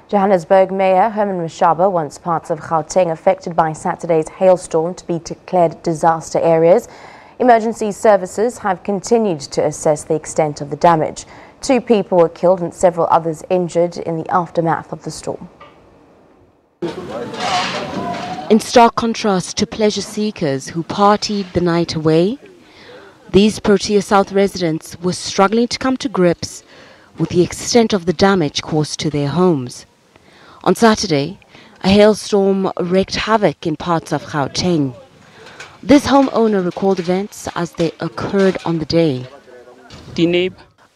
Johannesburg Mayor Herman Mashaba wants parts of Gauteng affected by Saturday's hailstorm to be declared disaster areas. Emergency services have continued to assess the extent of the damage. 2 people were killed and several others injured in the aftermath of the storm. In stark contrast to pleasure seekers who partied the night away, these Protea South residents were struggling to come to grips with the extent of the damage caused to their homes. On Saturday, a hailstorm wreaked havoc in parts of Gauteng. This homeowner recalled events as they occurred on the day.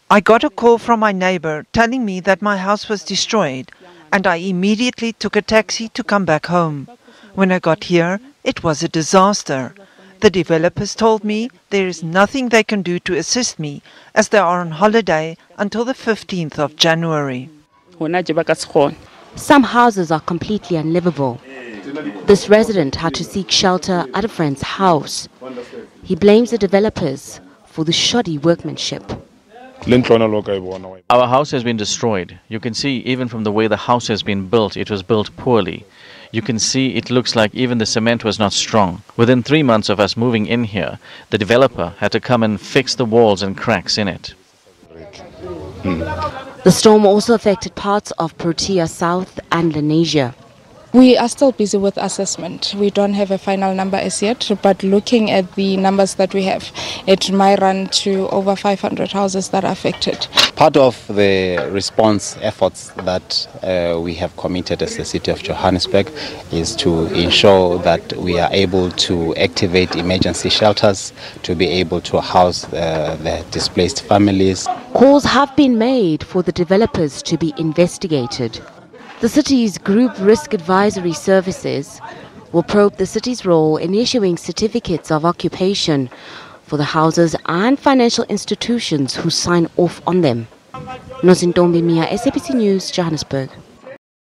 I got a call from my neighbor telling me that my house was destroyed, and I immediately took a taxi to come back home. When I got here, it was a disaster. The developers told me there is nothing they can do to assist me, as they are on holiday until the 15th of January. Some houses are completely unlivable. This resident had to seek shelter at a friend's house. He blames the developers for the shoddy workmanship. Our house has been destroyed. You can see even from the way the house has been built, it was built poorly. You can see it looks like even the cement was not strong. Within 3 months of us moving in here, the developer had to come and fix the walls and cracks in it. The storm also affected parts of Protea South and Lenasia. We are still busy with assessment. We don't have a final number as yet, but looking at the numbers that we have, it might run to over 500 houses that are affected. Part of the response efforts that we have committed as the City of Johannesburg is to ensure that we are able to activate emergency shelters to be able to house the displaced families. Calls have been made for the developers to be investigated. The city's Group Risk Advisory Services will probe the city's role in issuing certificates of occupation for the houses and financial institutions who sign off on them. Nozintombi Mia, SABC News, Johannesburg.